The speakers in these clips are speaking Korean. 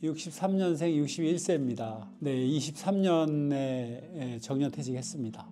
63년생 61세입니다. 네, 23년에 정년퇴직했습니다.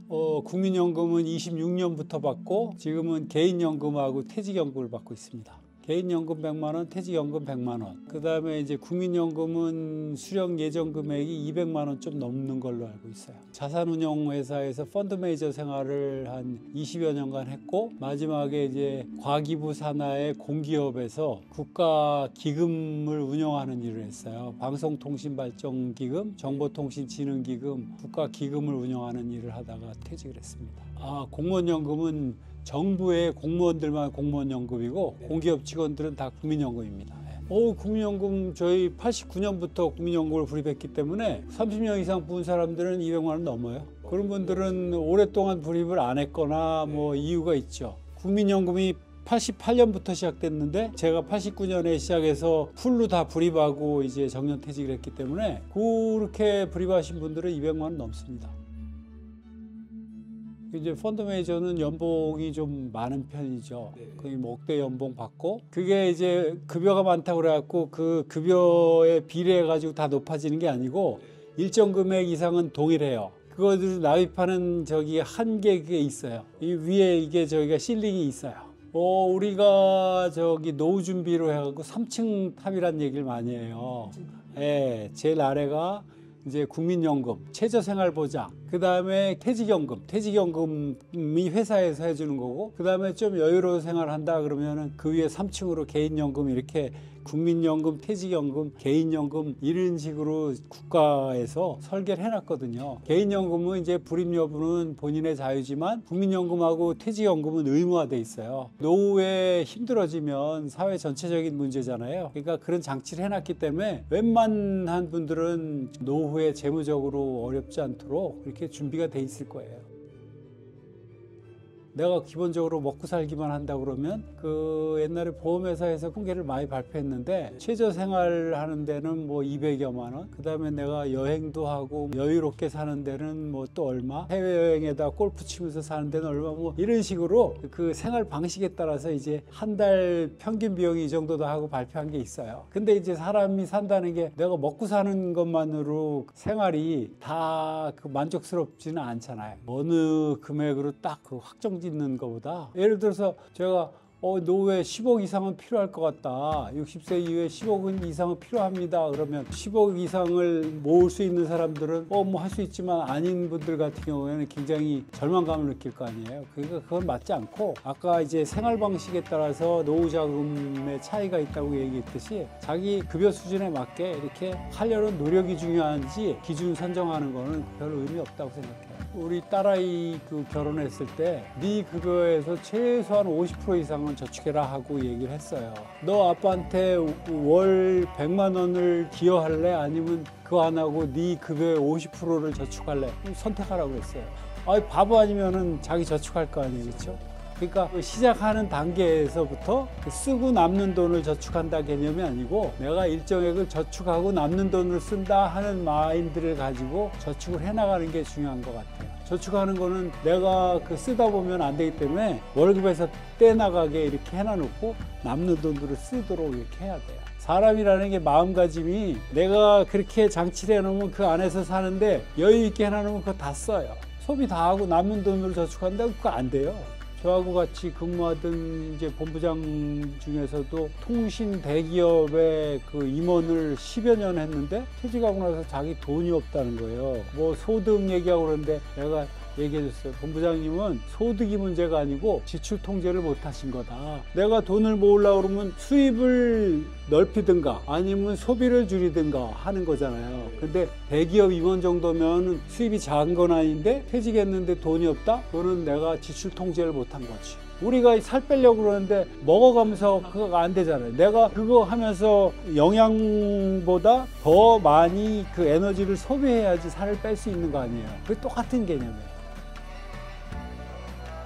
국민연금은 26년부터 받고 지금은 개인연금하고 퇴직연금을 받고 있습니다. 개인연금 100만 원, 퇴직연금 100만 원. 그 다음에 이제 국민연금은 수령 예정 금액이 200만 원 좀 넘는 걸로 알고 있어요. 자산운용회사에서 펀드 매니저 생활을 한 20여 년간 했고, 마지막에 이제 과기부 산하의 공기업에서 국가 기금을 운영하는 일을 했어요. 방송통신발전기금, 정보통신진흥기금, 국가 기금을 운영하는 일을 하다가 퇴직을 했습니다. 공무원연금은 정부의 공무원들만 공무원연금이고 공기업 직원들은 다 국민연금입니다. 국민연금 저희 89년부터 국민연금을 불입했기 때문에 30년 이상 분 사람들은 200만 원 넘어요. 그런 분들은 오랫동안 불입을 안 했거나 뭐 이유가 있죠. 국민연금이 88년부터 시작됐는데 제가 89년에 시작해서 풀로 다 불입하고 이제 정년퇴직을 했기 때문에 그렇게 불입하신 분들은 200만 원 넘습니다. 이제 펀드 매니저는 연봉이 좀 많은 편이죠. 거의 뭐 억대 연봉 받고, 그게 이제 급여가 많다고 그래갖고 그 급여에 비례해가지고 다 높아지는 게 아니고 일정 금액 이상은 동일해요. 그거를 납입하는 한계가 있어요. 이 위에 이게 저기가 실링이 있어요. 우리가 노후 준비로 해갖고 3층 탑이란 얘기를 많이 해요. 예, 제일 아래가 이제 국민연금, 최저생활보장, 그 다음에 퇴직연금이 회사에서 해주는 거고, 그 다음에 좀 여유로운 생활한다 그러면은 그 위에 3층으로 개인연금, 이렇게 국민연금, 퇴직연금, 개인연금 이런 식으로 국가에서 설계를 해놨거든요. 개인연금은 이제 불입 여부는 본인의 자유지만 국민연금하고 퇴직연금은 의무화돼 있어요. 노후에 힘들어지면 사회 전체적인 문제잖아요. 그러니까 그런 장치를 해놨기 때문에 웬만한 분들은 노후에 재무적으로 어렵지 않도록 이렇게 준비가 돼 있을 거예요. 내가 기본적으로 먹고 살기만 한다 그러면 그 옛날에 보험회사에서 통계를 많이 발표했는데 최저생활 하는 데는 뭐 200여만 원, 그 다음에 내가 여행도 하고 여유롭게 사는 데는 뭐 또 얼마, 해외여행에다 골프 치면서 사는 데는 얼마, 뭐 이런 식으로 그 생활 방식에 따라서 이제 한 달 평균 비용이 이 정도다 하고 발표한 게 있어요. 근데 이제 사람이 산다는 게 내가 먹고 사는 것만으로 생활이 다 만족스럽지는 않잖아요. 어느 금액으로 딱 확정 짓는 것보다, 예를 들어서 제가 노후에 10억 이상은 필요할 것 같다, 60세 이후에 10억 이상은 필요합니다 그러면 10억 이상을 모을 수 있는 사람들은 뭐 할 수 있지만 아닌 분들 같은 경우에는 굉장히 절망감을 느낄 거 아니에요. 그러니까 그건 맞지 않고, 아까 이제 생활 방식에 따라서 노후 자금의 차이가 있다고 얘기했듯이 자기 급여 수준에 맞게 이렇게 하려는 노력이 중요한지 기준 선정하는 거는 별 의미 없다고 생각해요. 우리 딸아이 결혼했을 때 네 급여에서 최소한 50% 이상은 저축해라 하고 얘기를 했어요. 너 아빠한테 월 100만 원을 기여할래? 아니면 그거 안 하고 네 급여의 50%를 저축할래? 선택하라고 했어요. 바보 아니면은 자기 저축할 거 아니에요, 그렇죠? 그러니까 시작하는 단계에서부터 쓰고 남는 돈을 저축한다 개념이 아니고 내가 일정액을 저축하고 남는 돈을 쓴다 하는 마인드를 가지고 저축을 해나가는 게 중요한 것 같아요. 저축하는 거는 내가 쓰다 보면 안 되기 때문에 월급에서 떼나가게 이렇게 해놔놓고 남는 돈들을 쓰도록 이렇게 해야 돼요. 사람이라는 게 마음가짐이, 내가 그렇게 장치를 해놓으면 그 안에서 사는데 여유 있게 해놔놓으면 그거 다 써요. 소비 다 하고 남는 돈으로 저축한다고 그거 안 돼요. 저하고 같이 근무하던 이제 본부장 중에서도 통신 대기업의 임원을 10여 년 했는데 퇴직하고 나서 자기 돈이 없다는 거예요. 뭐 소득 얘기하고 그러는데 내가 얘기해줬어요. 본부장님은 소득이 문제가 아니고 지출 통제를 못 하신 거다. 내가 돈을 모으려고 그러면 수입을 넓히든가 아니면 소비를 줄이든가 하는 거잖아요. 근데 대기업 임원 정도면 수입이 작은 건 아닌데 퇴직했는데 돈이 없다? 그거는 내가 지출 통제를 못 한 거지. 우리가 살 빼려고 그러는데 먹어가면서 그거 안 되잖아요. 내가 그거 하면서 영양보다 더 많이 에너지를 소비해야지 살을 뺄 수 있는 거 아니에요. 그게 똑같은 개념이에요.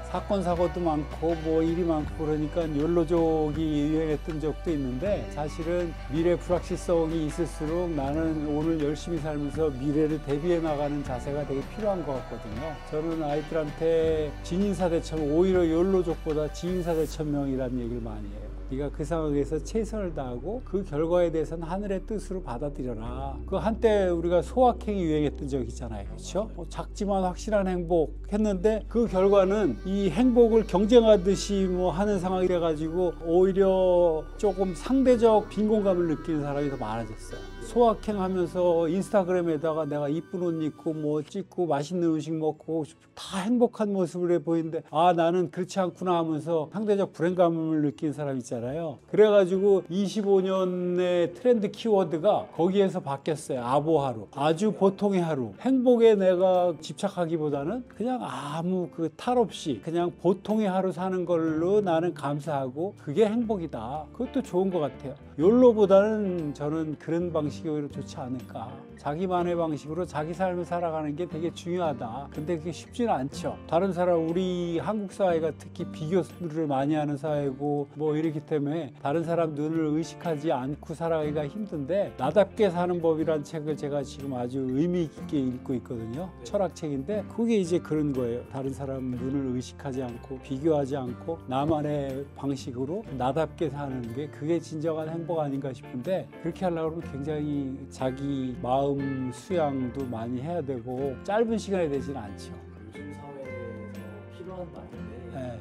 사건 사고도 많고 뭐 일이 많고 그러니까 욜로족이 유행했던 적도 있는데, 사실은 미래 불확실성이 있을수록 나는 오늘 열심히 살면서 미래를 대비해 나가는 자세가 되게 필요한 것 같거든요. 저는 아이들한테 진인사대천명, 오히려 욜로족보다 진인사대천명이라는 얘기를 많이 해요. 네가 그 상황에서 최선을 다하고 그 결과에 대해서는 하늘의 뜻으로 받아들여라. 그 한때 우리가 소확행이 유행했던 적이 있잖아요. 그렇죠? 작지만 확실한 행복 했는데 그 결과는 이 행복을 경쟁하듯이 뭐 하는 상황이 돼가지고 오히려 조금 상대적 빈곤감을 느끼는 사람이 더 많아졌어요. 소확행 하면서 인스타그램에다가 내가 이쁜 옷 입고 뭐 찍고 맛있는 음식 먹고 다 행복한 모습을 보이는데 아 나는 그렇지 않구나 하면서 상대적 불행감을 느끼는 사람 있잖아요. 그래가지고 25년의 트렌드 키워드가 거기에서 바뀌었어요. 아보하루. 아주 보통의 하루. 행복에 내가 집착하기보다는 그냥 아무 그 탈 없이 그냥 보통의 하루 사는 걸로 나는 감사하고 그게 행복이다. 그것도 좋은 것 같아요. 욜로보다는 저는 그런 방식이 오히려 좋지 않을까. 자기만의 방식으로 자기 삶을 살아가는 게 되게 중요하다. 근데 그게 쉽지는 않죠. 다른 사람, 우리 한국 사회가 특히 비교를 많이 하는 사회고 뭐 이렇기 때문에 다른 사람 눈을 의식하지 않고 살아가기가 힘든데 나답게 사는 법이란 책을 제가 지금 아주 의미 있게 읽고 있거든요. 철학책인데 그게 이제 그런 거예요. 다른 사람 눈을 의식하지 않고 비교하지 않고 나만의 방식으로 나답게 사는 게 그게 진정한 행복 아닌가 싶은데 그렇게 하려고 하면 굉장히 자기 마음 수양도 많이 해야 되고 짧은 시간에 되지는 않죠. 요즘 사회에서 필요한 말인데 네.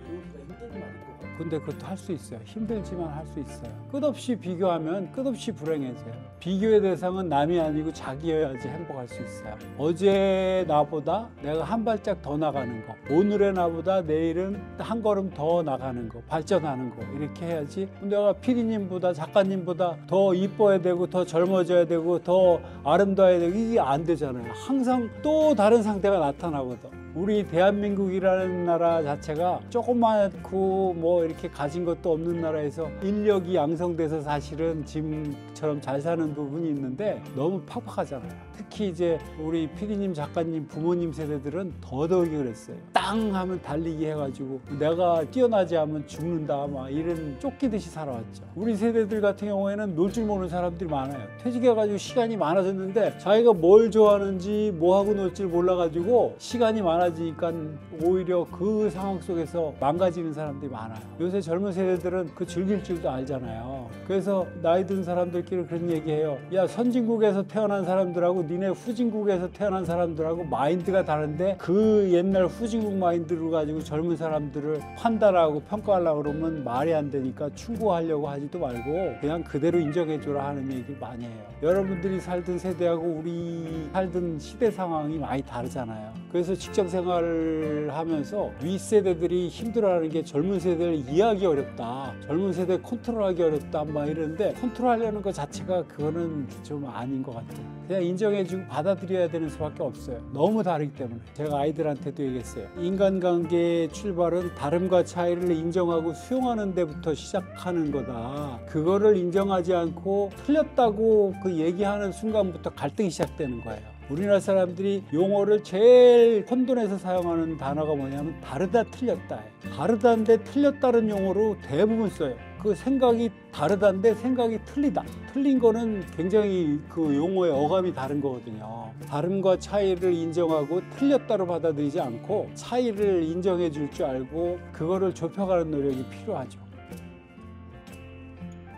이루기가 힘든 말인 것 같아요. 근데 그것도 할 수 있어요. 힘들지만 할 수 있어요. 끝없이 비교하면 끝없이 불행해져요. 비교의 대상은 남이 아니고 자기여야지 행복할 수 있어요. 어제 나보다 내가 한 발짝 더 나가는 거, 오늘의 나보다 내일은 한 걸음 더 나가는 거, 발전하는 거 이렇게 해야지. 내가 PD님보다 작가님보다 더 이뻐야 되고 더 젊어져야 되고 더 아름다워야 되고 이게 안 되잖아요. 항상 또 다른 상태가 나타나거든. 우리 대한민국이라는 나라 자체가 조그맣고 뭐 이렇게 가진 것도 없는 나라에서 인력이 양성돼서 사실은 지금처럼 잘 사는 부분이 있는데 너무 팍팍하잖아요. 특히 이제 우리 PD님, 작가님, 부모님 세대들은 더더욱이 그랬어요. 땅 하면 달리기 해가지고 내가 뛰어나지 않으면 죽는다 막 이런 쫓기듯이 살아왔죠. 우리 세대들 같은 경우에는 놀 줄 모르는 사람들이 많아요. 퇴직해가지고 시간이 많아졌는데 자기가 뭘 좋아하는지 뭐하고 놀지 몰라가지고 시간이 많아지니까 오히려 그 상황 속에서 망가지는 사람들이 많아요. 요새 젊은 세대들은 그 즐길 줄도 알잖아요. 그래서 나이 든 사람들끼리 그런 얘기해요. 야, 선진국에서 태어난 사람들하고 니네 후진국에서 태어난 사람들하고 마인드가 다른데 그 옛날 후진국 마인드를 가지고 젊은 사람들을 판단하고 평가하려고 그러면 말이 안 되니까 충고하려고 하지도 말고 그냥 그대로 인정해줘라 하는 얘기를 많이 해요. 여러분들이 살던 세대하고 우리 살던 시대 상황이 많이 다르잖아요. 그래서 직장 생활을 하면서 윗세대들이 힘들어하는 게 젊은 세대를 이해하기 어렵다. 젊은 세대 컨트롤하기 어렵다. 막 이러는데 컨트롤하려는 것 자체가 그거는 좀 아닌 것 같아요. 그냥 인정해주고 받아들여야 되는 수밖에 없어요. 너무 다르기 때문에. 제가 아이들한테도 얘기했어요. 인간관계의 출발은 다름과 차이를 인정하고 수용하는 데부터 시작하는 거다. 그거를 인정하지 않고 틀렸다고 그 얘기하는 순간부터 갈등이 시작되는 거예요. 우리나라 사람들이 용어를 제일 혼돈해서 사용하는 단어가 뭐냐면 다르다 틀렸다. 다르다인데 틀렸다는 용어로 대부분 써요. 그 생각이 다르다인데 생각이 틀리다. 틀린 거는 굉장히 그 용어의 어감이 다른 거거든요. 다름과 차이를 인정하고 틀렸다로 받아들이지 않고 차이를 인정해 줄 줄 알고 그거를 좁혀가는 노력이 필요하죠.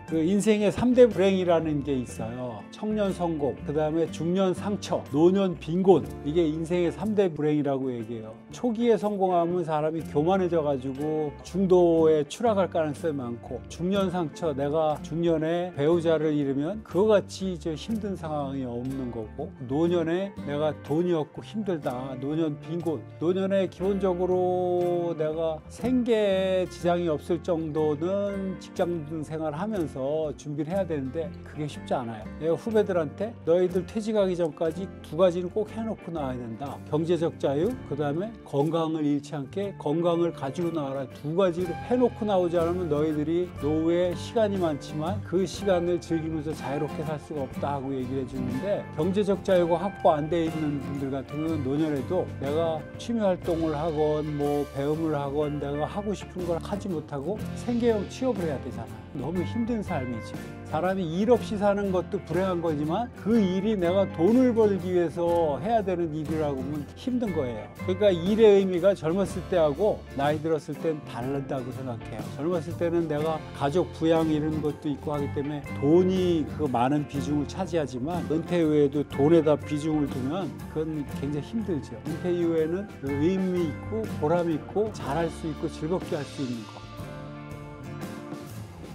그 인생의 3대 불행이라는 게 있어요. 청년 성공, 그 다음에 중년 상처, 노년 빈곤. 이게 인생의 3대 불행이라고 얘기해요. 초기에 성공하면 사람이 교만해져가지고 중도에 추락할 가능성이 많고, 중년 상처, 내가 중년에 배우자를 잃으면 그거 같이 힘든 상황이 없는 거고, 노년에 내가 돈이 없고 힘들다. 노년 빈곤. 노년에 기본적으로 내가 생계에 지장이 없을 정도는 직장 생활하면서 준비를 해야 되는데 그게 쉽지 않아요. 내가 후배들한테 너희들 퇴직하기 전까지 두 가지는 꼭 해놓고 나와야 된다. 경제적 자유, 그 다음에 건강을 잃지 않게 건강을 가지고 나와라. 두 가지를 해놓고 나오지 않으면 너희들이 노후에 시간이 많지만 그 시간을 즐기면서 자유롭게 살 수가 없다 하고 얘기를 해주는데, 경제적 자유가 확보 안 돼 있는 분들 같은 경우는 노년에도 내가 취미 활동을 하건 뭐 배움을 하건 내가 하고 싶은 걸 하지 못하고 생계형 취업을 해야 되잖아요. 너무 힘든 삶이지. 사람이 일 없이 사는 것도 불행한 거지만 그 일이 내가 돈을 벌기 위해서 해야 되는 일이라고 하면 힘든 거예요. 그러니까 일의 의미가 젊었을 때하고 나이 들었을 땐 다르다고 생각해요. 젊었을 때는 내가 가족 부양 이런 것도 있고 하기 때문에 돈이 그 많은 비중을 차지하지만 은퇴 후에도 돈에다 비중을 두면 그건 굉장히 힘들죠. 은퇴 이후에는 그 의미 있고 보람 있고 잘할 수 있고 즐겁게 할 수 있는 거.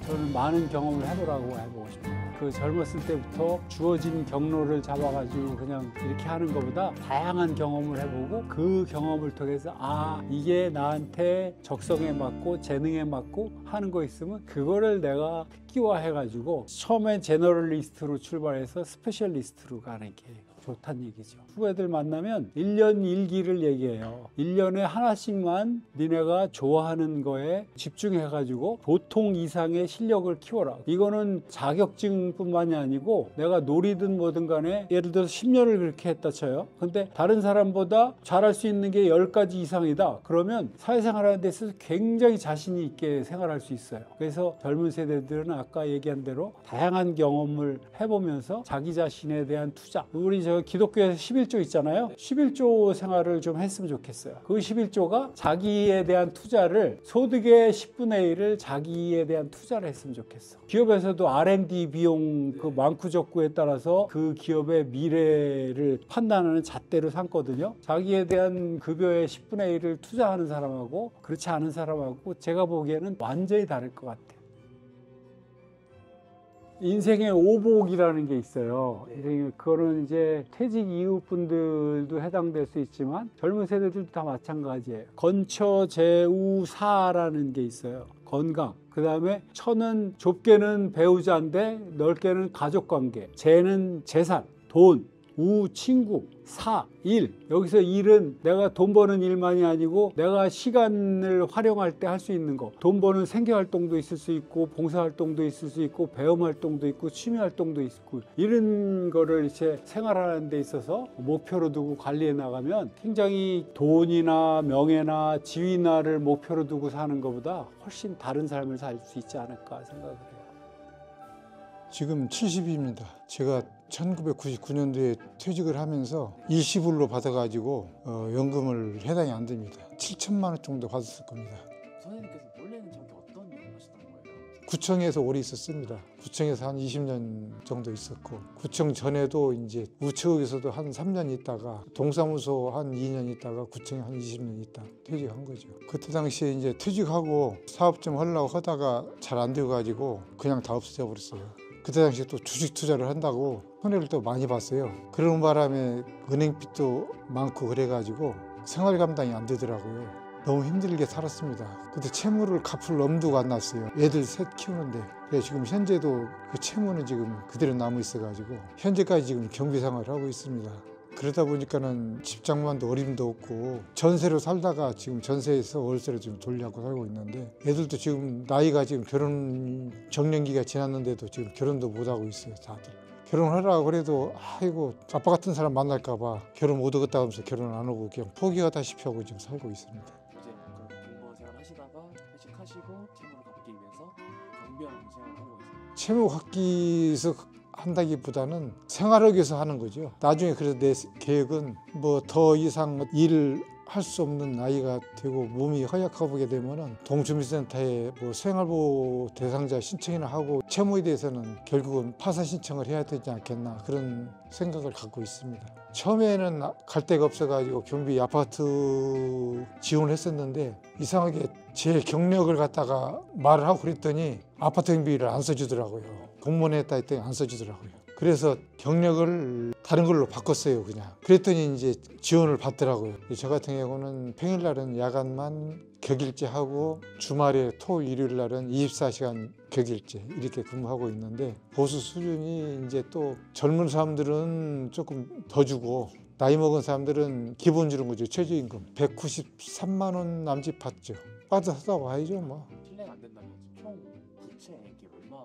저는 많은 경험을 해보고 싶어요. 그 젊었을 때부터 주어진 경로를 잡아가지고 그냥 이렇게 하는 것보다 다양한 경험을 해보고 그 경험을 통해서 이게 나한테 적성에 맞고 재능에 맞고 하는 거 있으면 그거를 내가 특기화해가지고 처음엔 제너럴리스트로 출발해서 스페셜리스트로 가는 게 좋다는 얘기죠. 후배들 만나면 1년 1기를 얘기해요. 1년에 하나씩만 니네가 좋아하는 거에 집중해가지고 보통 이상의 실력을 키워라. 이거는 자격증뿐만이 아니고 내가 놀이든 뭐든 간에 예를 들어서 10년을 그렇게 했다 쳐요. 근데 다른 사람보다 잘할 수 있는 게 10가지 이상이다. 그러면 사회생활하는 데 있어서 굉장히 자신 있게 생활할 수 있어요. 그래서 젊은 세대들은 아까 얘기한 대로 다양한 경험을 해보면서 자기 자신에 대한 투자. 우리 기독교에서 11조 있잖아요. 11조 생활을 좀 했으면 좋겠어요. 그 11조가 자기에 대한 투자를 소득의 10분의 1을 자기에 대한 투자를 했으면 좋겠어. 기업에서도 R&D 비용 그 많고 적고에 따라서 그 기업의 미래를 판단하는 잣대로 삼거든요. 자기에 대한 급여의 10분의 1을 투자하는 사람하고 그렇지 않은 사람하고 제가 보기에는 완전히 다를 것 같아요. 인생의 오복이라는 게 있어요. 그거는 이제 퇴직 이후 분들도 해당될 수 있지만 젊은 세대들도 다 마찬가지예요. 건처, 재우, 사라는 게 있어요. 건강. 그 다음에 처는 좁게는 배우자인데 넓게는 가족관계. 재는 재산, 돈. 우, 친구, 사, 일. 여기서 일은 내가 돈 버는 일만이 아니고 내가 시간을 활용할 때 할 수 있는 거. 돈 버는 생계활동도 있을 수 있고 봉사활동도 있을 수 있고 배움활동도 있고 취미활동도 있고 이런 거를 이제 생활하는 데 있어서 목표로 두고 관리해 나가면 굉장히 돈이나 명예나 지위나를 목표로 두고 사는 것보다 훨씬 다른 삶을 살 수 있지 않을까 생각을 해요. 지금 70입니다. 제가 1999년도에 퇴직을 하면서 일시불로 받아가지고 연금을 해당이 안 됩니다. 7천만 원 정도 받았을 겁니다. 선생님께서 원래는 저기 어떤 일을 하시던 거예요? 구청에서 오래 있었습니다. 구청에서 한 20년 정도 있었고 구청 전에도 이제 우체국에서도 한 3년 있다가 동사무소 한 2년 있다가 구청에 한 20년 있다 퇴직한 거죠. 그때 당시에 이제 퇴직하고 사업 좀 하려고 하다가 잘 안 되어 가지고 그냥 다 없어져 버렸어요. 그때 당시에 또 주식 투자를 한다고 손해를 또 많이 봤어요. 그런 바람에 은행빚도 많고 그래가지고 생활 감당이 안 되더라고요. 너무 힘들게 살았습니다. 근데 채무를 갚을 엄두가 안 났어요. 애들 셋 키우는데. 그래서 지금 현재도 그 채무는 지금 그대로 남아 있어가지고 현재까지 지금 경비 생활을 하고 있습니다. 그러다 보니까는 집장만도 어림도 없고 전세로 살다가 지금 전세에서 월세로 지금 돌려고 살고 있는데 애들도 지금 나이가 지금 결혼 정년기가 지났는데도 지금 결혼도 못 하고 있어요. 다들 결혼하라고 그래도 아이고 아빠 같은 사람 만날까 봐 결혼 못 하겠다 하면서 결혼 안 하고 그냥 포기하다시피 하고 지금 살고 있습니다. 이제 그럼 공무원 생활 하시다가 퇴직하시고 채무를 갚기 위해서 경비하는 생활을 하고 있어요. 채무 갚기 위해서 한다기보다는 생활하기 위해서 하는 거죠. 나중에 그래서 내 계획은 뭐 더 이상 일을 할 수 없는 나이가 되고 몸이 허약하게 되면은 동주민센터에 뭐 생활보호 대상자 신청이나 하고 채무에 대해서는 결국은 파산 신청을 해야 되지 않겠나 그런 생각을 갖고 있습니다. 처음에는 갈 데가 없어가지고 경비 아파트 지원을 했었는데 이상하게 제 경력을 갖다가 말을 하고 그랬더니 아파트 경비를 안 써주더라고요. 공무원 했다 했더니 안 써주더라고요. 그래서 경력을 다른 걸로 바꿨어요. 그냥 그랬더니 이제 지원을 받더라고요. 저 같은 경우는 평일날은 야간만 격일제하고 주말에 토 일요일 날은 24시간 격일제 이렇게 근무하고 있는데 보수 수준이 이제 또 젊은 사람들은 조금 더 주고 나이 먹은 사람들은 기본 주는 거죠. 최저임금 193만 원 남짓 받죠. 빠듯하다고 하죠. 뭐 실례가 안 된다면 총 부채액이 얼마?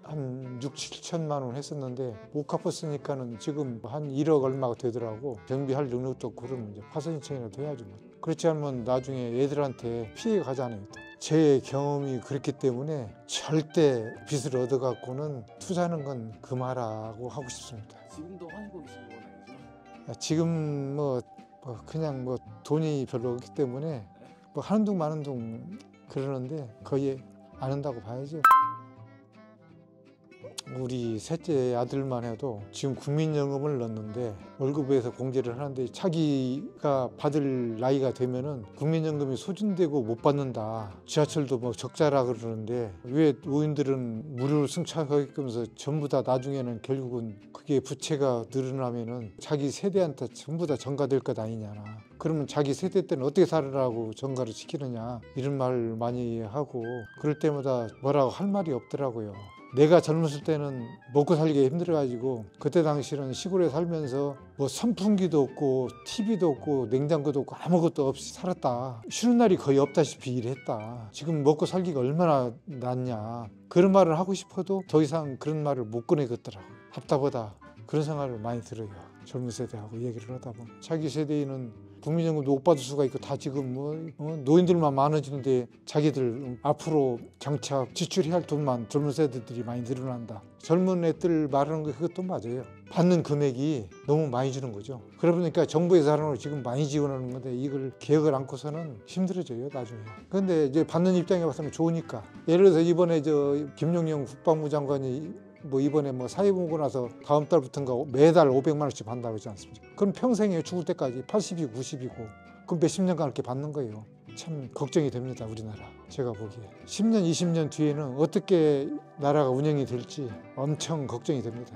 한 6, 7천만 원 했었는데 못 갚았으니까는 지금 한 1억 얼마가 되더라고. 경비할 능력도 없고 그러면 이제 파산 신청이라도 해야죠. 뭐. 그렇지 않으면 나중에 애들한테 피해가 가잖아요. 제 경험이 그렇기 때문에 절대 빚을 얻어갖고는 투자하는 건 금하라고 하고 싶습니다. 지금도 하시고 계신 건 아니죠? 지금 그냥 돈이 별로 없기 때문에 하는 둥 마는 둥 그러는데 거의 안 한다고 봐야죠. 우리 셋째 아들만 해도 지금 국민연금을 넣는데 월급에서 공제를 하는데 자기가 받을 나이가 되면은 국민연금이 소진되고 못 받는다. 지하철도 적자라 그러는데 왜 노인들은 무료로 승차하게끔 해서 전부 다 나중에는 결국은 그게 부채가 늘어나면은 자기 세대한테 전부 다 전가될 것 아니냐. 그러면 자기 세대 때는 어떻게 살으라고 전가를 시키느냐 이런 말 많이 하고 그럴 때마다 뭐라고 할 말이 없더라고요. 내가 젊었을 때는 먹고 살기가 힘들어가지고 그때 당시는 시골에 살면서 선풍기도 없고 TV도 없고 냉장고도 없고 아무것도 없이 살았다. 쉬는 날이 거의 없다시피 일했다. 지금 먹고 살기가 얼마나 낫냐. 그런 말을 하고 싶어도 더 이상 그런 말을 못 꺼내겠더라고요. 답답하다. 그런 생각을 많이 들어요. 젊은 세대하고 얘기를 하다 보면 자기 세대에는 국민연금도 못 받을 수가 있고 다 지금 노인들만 많아지는데 자기들 앞으로 장차 지출해야 할 돈만 젊은 세대들이 많이 늘어난다. 젊은 애들 말하는 거 그것도 맞아요. 받는 금액이 너무 많이 주는 거죠. 그러니까 정부에서 하는 걸 지금 많이 지원하는 건데 이걸 계획을 안고서는 힘들어져요 나중에. 그런데 이제 받는 입장에 봐서는 좋으니까. 예를 들어서 이번에 김용영 국방부 장관이 이번에 사회보고 나서 다음 달부터인가 매달 500만 원씩 받는다고 하지 않습니까? 그럼 평생에 죽을 때까지 80이고 90이고 그럼 몇십 년간 이렇게 받는 거예요. 참 걱정이 됩니다 우리나라. 제가 보기에 10년 20년 뒤에는 어떻게 나라가 운영이 될지 엄청 걱정이 됩니다.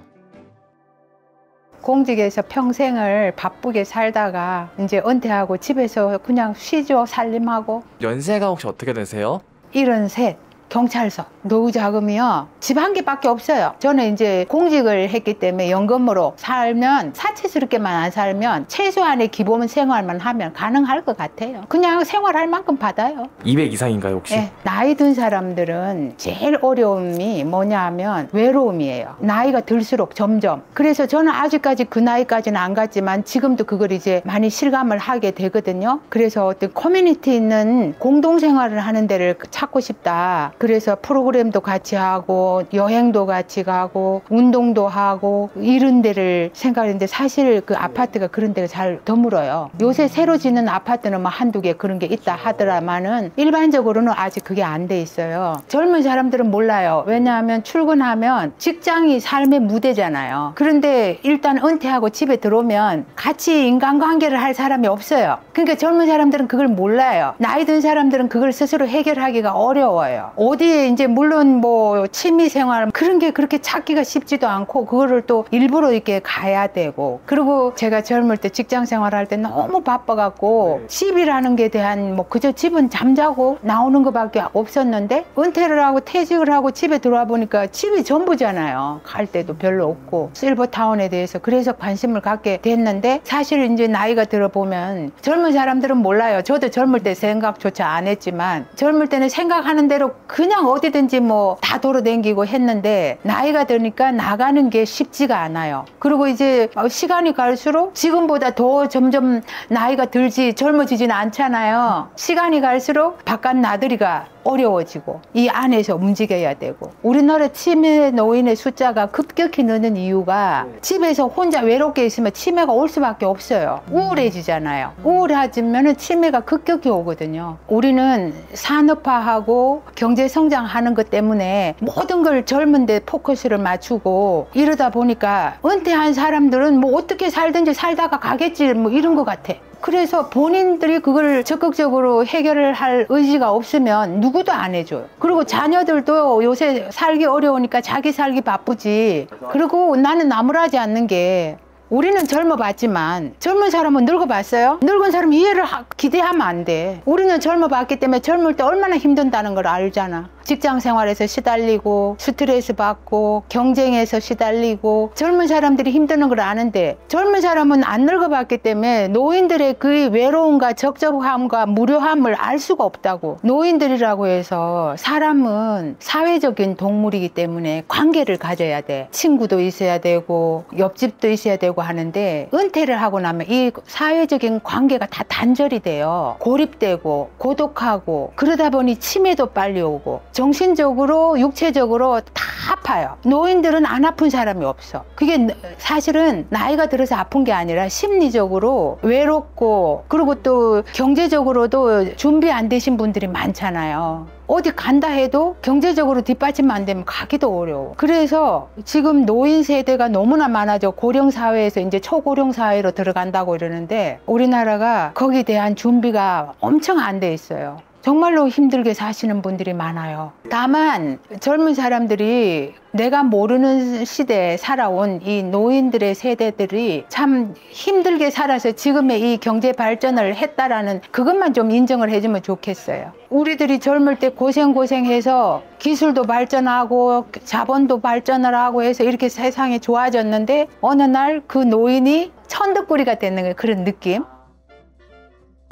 공직에서 평생을 바쁘게 살다가 이제 은퇴하고 집에서 그냥 쉬죠. 살림하고. 연세가 혹시 어떻게 되세요? 73. 경찰서 노후 자금이요 집 한 개밖에 없어요. 저는 이제 공직을 했기 때문에 연금으로 살면 사치스럽게만 안 살면 최소한의 기본 생활만 하면 가능할 것 같아요. 그냥 생활할 만큼 받아요. 200 이상인가요 혹시? 네, 나이 든 사람들은 제일 어려움이 뭐냐 하면 외로움이에요. 나이가 들수록 점점. 그래서 저는 아직까지 그 나이까지는 안 갔지만 지금도 그걸 이제 많이 실감을 하게 되거든요. 그래서 어떤 커뮤니티 있는 공동생활을 하는 데를 찾고 싶다. 그래서 프로그램도 같이 하고 여행도 같이 가고 운동도 하고 이런 데를 생각했는데 사실 그 아파트가 그런 데가 잘 드물어요. 요새 새로 짓는 아파트는 한두 개 그런 게 있다 하더라마는 일반적으로는 아직 그게 안 돼 있어요. 젊은 사람들은 몰라요. 왜냐하면 출근하면 직장이 삶의 무대잖아요. 그런데 일단 은퇴하고 집에 들어오면 같이 인간관계를 할 사람이 없어요. 그러니까 젊은 사람들은 그걸 몰라요. 나이 든 사람들은 그걸 스스로 해결하기가 어려워요. 어디에 이제 물론 취미생활 그런 게 그렇게 찾기가 쉽지도 않고 그거를 또 일부러 이렇게 가야 되고 그리고 제가 젊을 때 직장 생활할 때 너무 바빠갖고 집이라는 게 대한 그저 집은 잠자고 나오는 것밖에 없었는데 은퇴를 하고 퇴직을 하고 집에 들어와 보니까 집이 전부잖아요. 갈 데도 별로 없고 실버타운에 대해서 그래서 관심을 갖게 됐는데 사실 이제 나이가 들어보면 젊은 사람들은 몰라요. 저도 젊을 때 생각조차 안 했지만 젊을 때는 생각하는 대로 그냥 어디든지 다 돌아다니고 했는데 나이가 드니까 나가는 게 쉽지가 않아요. 그리고 이제 시간이 갈수록 지금보다 더 점점 나이가 들지 젊어지지는 않잖아요. 시간이 갈수록 바깥 나들이가 어려워지고 이 안에서 움직여야 되고 우리나라 치매 노인의 숫자가 급격히 느는 이유가 집에서 혼자 외롭게 있으면 치매가 올 수밖에 없어요. 우울해지잖아요. 우울해지면 치매가 급격히 오거든요. 우리는 산업화하고 경제 성장하는 것 때문에 모든 걸 젊은 데 포커스를 맞추고 이러다 보니까 은퇴한 사람들은 어떻게 살든지 살다가 가겠지 이런 것 같아. 그래서 본인들이 그걸 적극적으로 해결을 할 의지가 없으면 누구도 안 해줘요. 그리고 자녀들도 요새 살기 어려우니까 자기 살기 바쁘지. 그리고 나는 나무라지 않는 게 우리는 젊어봤지만 젊은 사람은 늙어봤어요? 늙은 사람 이해를 기대하면 안 돼. 우리는 젊어봤기 때문에 젊을 때 얼마나 힘든다는 걸 알잖아. 직장 생활에서 시달리고 스트레스 받고 경쟁에서 시달리고 젊은 사람들이 힘드는 걸 아는데 젊은 사람은 안 늙어봤기 때문에 노인들의 그 외로움과 적적함과 무료함을 알 수가 없다고. 노인들이라고 해서 사람은 사회적인 동물이기 때문에 관계를 가져야 돼. 친구도 있어야 되고 옆집도 있어야 되고 하려고 하는데 은퇴를 하고 나면 이 사회적인 관계가 다 단절이 돼요. 고립되고 고독하고 그러다 보니 치매도 빨리 오고 정신적으로 육체적으로 다 아파요. 노인들은 안 아픈 사람이 없어. 그게 사실은 나이가 들어서 아픈 게 아니라 심리적으로 외롭고 그리고 또 경제적으로도 준비 안 되신 분들이 많잖아요. 어디 간다 해도 경제적으로 뒷받침 안 되면 가기도 어려워. 그래서 지금 노인 세대가 너무나 많아져 고령 사회에서 이제 초고령 사회로 들어간다고 이러는데 우리나라가 거기에 대한 준비가 엄청 안 돼 있어요. 정말로 힘들게 사시는 분들이 많아요. 다만 젊은 사람들이 내가 모르는 시대에 살아온 이 노인들의 세대들이 참 힘들게 살아서 지금의 이 경제 발전을 했다라는 그것만 좀 인정을 해주면 좋겠어요. 우리들이 젊을 때 고생해서 기술도 발전하고 자본도 발전을 하고 해서 이렇게 세상이 좋아졌는데 어느 날 그 노인이 천덕꾸리가 되는 거예요. 그런 느낌.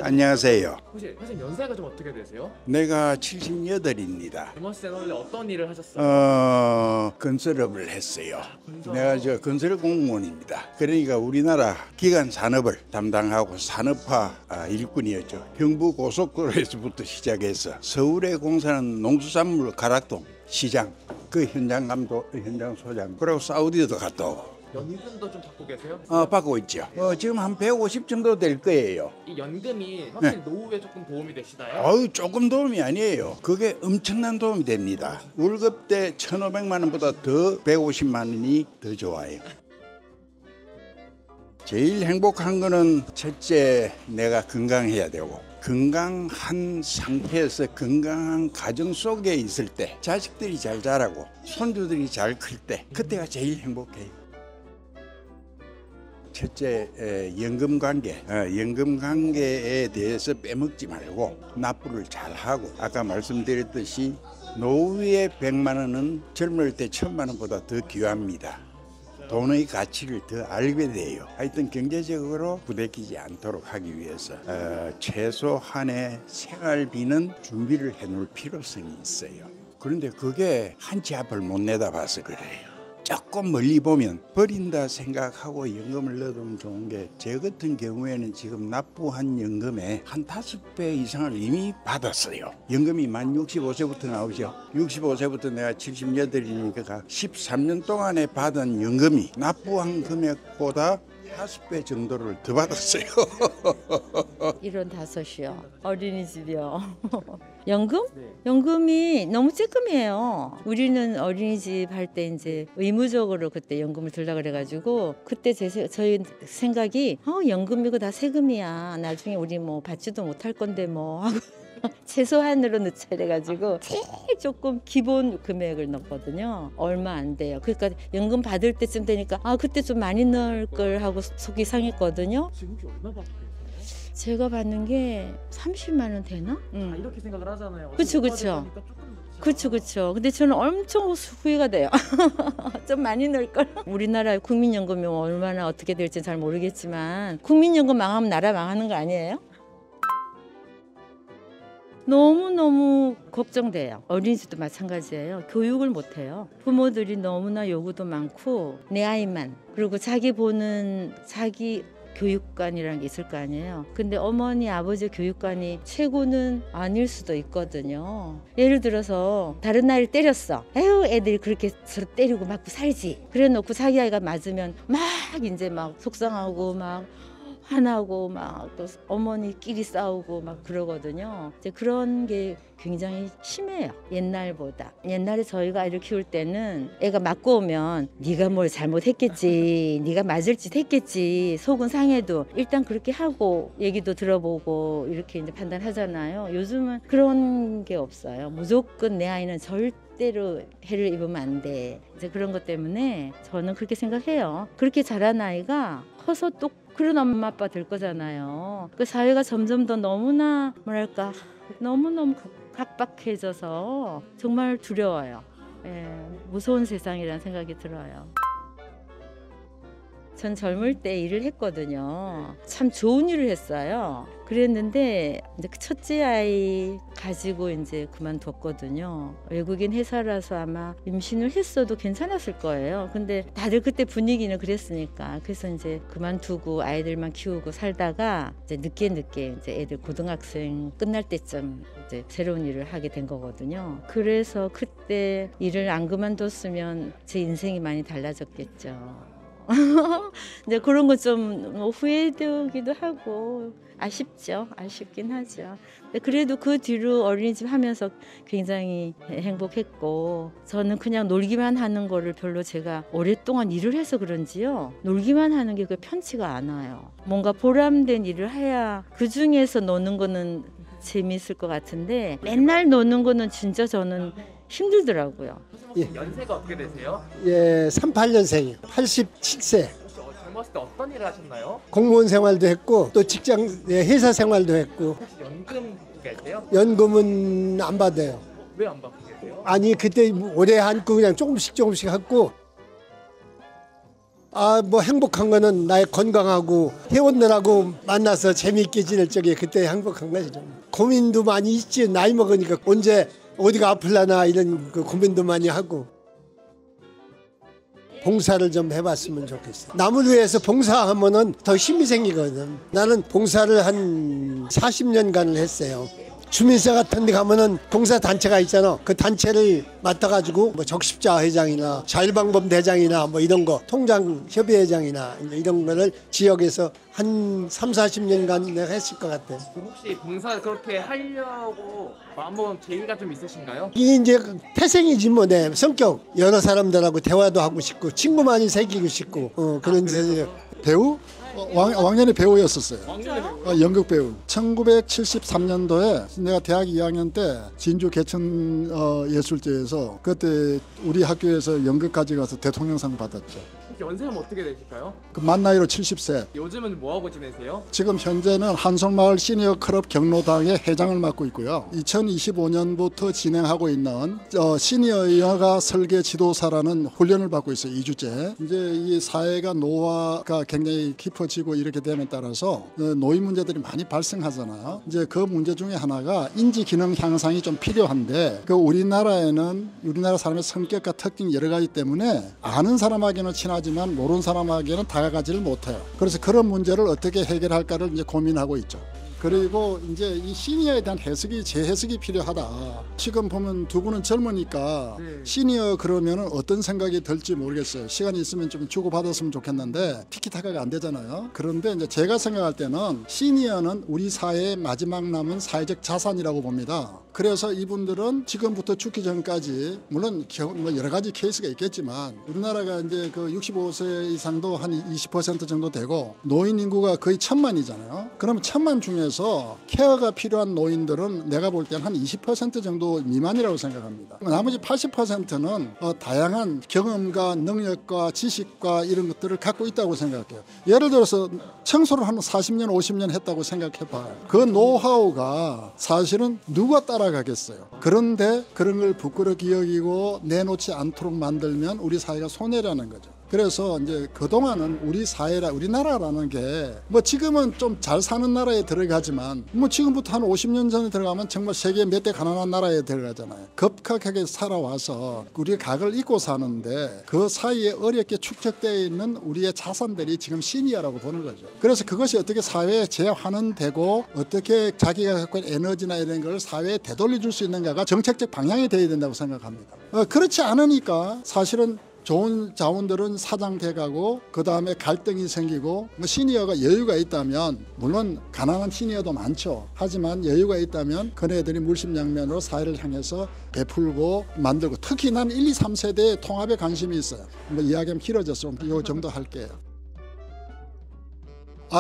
안녕하세요. 혹시 선생님 연세가 좀 어떻게 되세요? 내가 78입니다. 이모스 때는 원래 어떤 일을 하셨어요? 건설업을 했어요. 내가 저 건설 공무원입니다. 그러니까 우리나라 기간 산업을 담당하고 산업화 일꾼이었죠. 경부 고속도로에서부터 시작해서 서울에 공사하는 농수산물 가락동 시장 그 현장 감독, 현장 소장, 그리고 사우디도 갔다 오고. 연금도 좀 받고 계세요? 받고 있죠. 지금 한 150 정도 될 거예요. 이 연금이 확실히 노후에 조금 도움이 되시나요? 조금 도움이 아니에요. 그게 엄청난 도움이 됩니다. 월급 때 1,500만 원보다 더 150만 원이 더 좋아요. 제일 행복한 거는 첫째 내가 건강해야 되고 건강한 상태에서 건강한 가정 속에 있을 때 자식들이 잘 자라고 손주들이 잘 클 때 그때가 제일 행복해요. 첫째 연금 관계에 대해서 빼먹지 말고 납부를 잘하고 아까 말씀드렸듯이 노후의 100만 원은 젊을 때 1000만 원보다 더 귀합니다. 돈의 가치를 더 알게 돼요. 하여튼 경제적으로 부대끼지 않도록 하기 위해서 최소한의 생활비는 준비를 해놓을 필요성이 있어요. 그런데 그게 한 치 앞을 못 내다봐서 그래요. 조금 멀리 보면 버린다 생각하고 연금을 넣어두면 좋은 게 제 같은 경우에는 지금 납부한 연금의 한 5배 이상을 이미 받았어요. 연금이 만 65세부터 나오죠. 65세부터 내가 78이니까 13년 동안에 받은 연금이 납부한 금액보다 5배 정도를 더 받았어요. 75이요. 어린이집이요. 연금? 네. 연금이 너무 쬐끔해요. 우리는 어린이집 할 때 이제 의무적으로 그때 연금을 들라 그래가지고 그때 저희 생각이 연금이고 다 세금이야. 나중에 우리 뭐 받지도 못할 건데 뭐 하고 최소한으로 넣자 이래가지고 제일 조금 기본 금액을 넣거든요. 얼마 안 돼요. 그러니까 연금 받을 때쯤 되니까 그때 좀 많이 넣을 걸 하고 속이 상했거든요. 지금 혹시 얼마 받고 계세요? 제가 받는 게 30만 원 되나? 이렇게 생각을 하잖아요. 그쵸. 그쵸. 근데 저는 엄청 후회가 돼요. 좀 많이 넣을 걸. 우리나라 국민연금이 얼마나 어떻게 될지 잘 모르겠지만 국민연금 망하면 나라 망하는 거 아니에요? 너무너무 걱정돼요. 어린이집도 마찬가지예요. 교육을 못해요. 부모들이 너무나 요구도 많고 내 아이만 그리고 자기 보는 자기 교육관이라는 게 있을 거 아니에요. 근데 어머니 아버지 교육관이 최고는 아닐 수도 있거든요. 예를 들어서 다른 아이를 때렸어. 에휴 애들이 그렇게 서로 때리고 맞고 살지. 그래 놓고 자기 아이가 맞으면 막 이제 막 속상하고 막 화나고 막 또 어머니끼리 싸우고 막 그러거든요. 이제 그런 게 굉장히 심해요. 옛날보다. 옛날에 저희가 아이를 키울 때는 애가 맞고 오면 네가 뭘 잘못했겠지, 네가 맞을 짓 했겠지, 속은 상해도 일단 그렇게 하고 얘기도 들어보고 이렇게 이제 판단하잖아요. 요즘은 그런 게 없어요. 무조건 내 아이는 절대로 해를 입으면 안 돼. 이제 그런 것 때문에 저는 그렇게 생각해요. 그렇게 자란 아이가 커서 또 그런 엄마 아빠 될 거잖아요. 그 사회가 점점 더 너무나 뭐랄까 너무너무 각박해져서 정말 두려워요. 무서운 세상이라는 생각이 들어요. 전 젊을 때 일을 했거든요. 참 좋은 일을 했어요. 그랬는데 이제 그 첫째 아이 가지고 이제 그만뒀거든요. 외국인 회사라서 아마 임신을 했어도 괜찮았을 거예요. 근데 다들 그때 분위기는 그랬으니까 그래서 이제 그만두고 아이들만 키우고 살다가 이제 늦게 이제 애들 고등학생 끝날 때쯤 이제 새로운 일을 하게 된 거거든요. 그래서 그때 일을 안 그만뒀으면 제 인생이 많이 달라졌겠죠. 이제 그런 거 좀 후회되기도 하고 아쉽죠. 아쉽긴 하죠. 그래도 그 뒤로 어린이집 하면서 굉장히 행복했고 저는 그냥 놀기만 하는 거를 별로 제가 오랫동안 일을 해서 그런지요. 놀기만 하는 게 편치가 않아요. 뭔가 보람된 일을 해야 그중에서 노는 거는 재미있을 것 같은데 맨날 노는 거는 진짜 저는 힘들더라고요. 연세가 어떻게 되세요? 예, 38년생이요. 87세. 혹시 젊었을 때 어떤 일을 하셨나요? 공무원 생활도 했고 또 직장 회사 생활도 했고 혹시 연금 계세요? 연금은 안 받아요. 왜 안 받고 계세요? 아니 그때 오래 안고 그냥 조금씩 했고 뭐 행복한 거는 나의 건강하고 회원들하고 만나서 재미있게 지낼 적에 그때 행복한 거죠. 고민도 많이 있지. 나이 먹으니까 언제 어디가 아플라나 이런 그 고민도 많이 하고 봉사를 좀 해봤으면 좋겠어. 남을 위해서 봉사하면은 더 힘이 생기거든. 나는 봉사를 한 40년간을 했어요. 주민센터 같은 데 가면은 봉사단체가 있잖아. 그 단체를 맡아가지고 뭐 적십자 회장이나 자율방범 대장이나 뭐 이런 거 통장 협의회장이나 이런 거를 지역에서 한 30-40년간 내가 했을 것 같아. 혹시 봉사 그렇게 하려고 마음먹은 계기가 좀 있으신가요? 이게 이제 태생이지 뭐 내 성격. 여러 사람들하고 대화도 하고 싶고 친구 많이 사귀고 싶고 그런 배우? 왕년에 배우였었어요. 왕년에 배우. 연극 배우. 1973년도에 내가 대학 2학년 때 진주 개천 예술제에서 그때 우리 학교에서 연극까지 가서 대통령상 받았죠. 연세는 어떻게 되실까요? 그 만 나이로 70세. 요즘은 뭐하고 지내세요? 지금 현재는 한솔마을 시니어 클럽 경로당의 회장을 맡고 있고요. 2025년부터 진행하고 있는 시니어 여가 설계 지도사라는 훈련을 받고 있어요. 2주째. 이제 이 사회가 노화가 굉장히 깊어지고 이렇게 됨에 따라서 노인 문제들이 많이 발생하잖아요. 이제 그 문제 중에 하나가 인지 기능 향상이 좀 필요한데 그 우리나라에는 우리나라 사람의 성격과 특징 여러 가지 때문에 아는 사람에게는 친하지만 모르는 사람에게는 다가가지를 못해요. 그래서 그런 문제를 어떻게 해결할까를 이제 고민하고 있죠. 그리고 이제 이 시니어에 대한 재해석이 필요하다. 지금 보면 두 분은 젊으니까 시니어 그러면 어떤 생각이 들지 모르겠어요. 시간이 있으면 좀 주고받았으면 좋겠는데 티키타카가 안 되잖아요. 그런데 이제 제가 생각할 때는 시니어는 우리 사회의 마지막 남은 사회적 자산이라고 봅니다. 그래서 이분들은 지금부터 죽기 전까지 물론 뭐 여러 가지 케이스가 있겠지만 우리나라가 이제 그 65세 이상도 한 20% 정도 되고 노인 인구가 거의 1000만이잖아요. 그러면 1000만 중에서 케어가 필요한 노인들은 내가 볼 때는 한 20% 정도 미만이라고 생각합니다. 나머지 80%는 다양한 경험과 능력과 지식과 이런 것들을 갖고 있다고 생각해요. 예를 들어서 청소를 한 40년, 50년 했다고 생각해봐요. 그 노하우가 사실은 누가 따라가겠어요. 그런데 그런 걸 부끄럽게 여기고 내놓지 않도록 만들면 우리 사회가 손해라는 거죠. 그래서 이제 그동안은 우리나라라는 게 뭐 지금은 좀 잘 사는 나라에 들어가지만 뭐 지금부터 한 50년 전에 들어가면 정말 세계 몇 대 가난한 나라에 들어가잖아요. 급격하게 살아와서 우리가 각을 잊고 사는데 그 사이에 어렵게 축적되어 있는 우리의 자산들이 지금 시니어라고 보는 거죠. 그래서 그것이 어떻게 사회에 재환원되고 어떻게 자기가 갖고 있는 에너지나 이런 걸 사회에 되돌려줄 수 있는가가 정책적 방향이 되어야 된다고 생각합니다. 그렇지 않으니까 사실은 좋은 자원들은 사장돼가고 그 다음에 갈등이 생기고 뭐 시니어가 여유가 있다면 물론 가난한 시니어도 많죠. 하지만 여유가 있다면 그네들이 물심양면으로 사회를 향해서 베풀고 만들고 특히 난 1, 2, 3세대의 통합에 관심이 있어요. 뭐 이야기하면 길어져서 이 정도 할게요.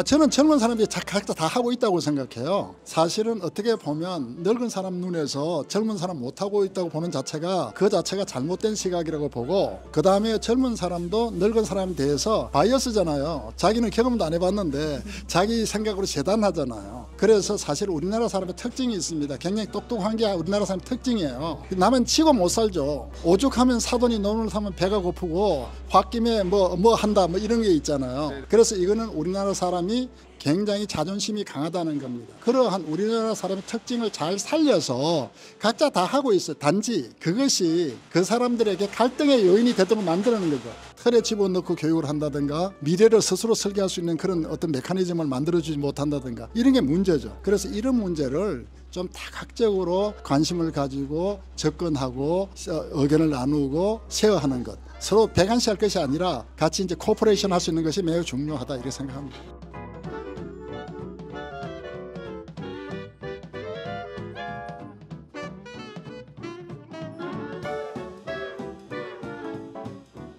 저는 젊은 사람들이 각자 다 하고 있다고 생각해요. 사실은 어떻게 보면 늙은 사람 눈에서 젊은 사람 못하고 있다고 보는 자체가 그 자체가 잘못된 시각이라고 보고, 그 다음에 젊은 사람도 늙은 사람에 대해서 바이어스잖아요. 자기는 경험도 안 해봤는데 자기 생각으로 재단하잖아요. 그래서 사실 우리나라 사람의 특징이 있습니다. 굉장히 똑똑한 게 우리나라 사람의 특징이에요. 남은 치고 못 살죠. 오죽하면 사돈이 논을 사면 배가 고프고 홧김에 뭐 한다 뭐 이런 게 있잖아요. 그래서 이거는 우리나라 사람이 굉장히 자존심이 강하다는 겁니다. 그러한 우리나라 사람의 특징을 잘 살려서 각자 다 하고 있어요. 단지 그것이 그 사람들에게 갈등의 요인이 되도록 만드는 거죠. 틀에 집어넣고 교육을 한다든가 미래를 스스로 설계할 수 있는 그런 어떤 메커니즘을 만들어주지 못한다든가 이런 게 문제죠. 그래서 이런 문제를 좀 다각적으로 관심을 가지고 접근하고 의견을 나누고 쉐어하는 것, 서로 배관시할 것이 아니라 같이 이제 코퍼레이션 할 수 있는 것이 매우 중요하다 이렇게 생각합니다.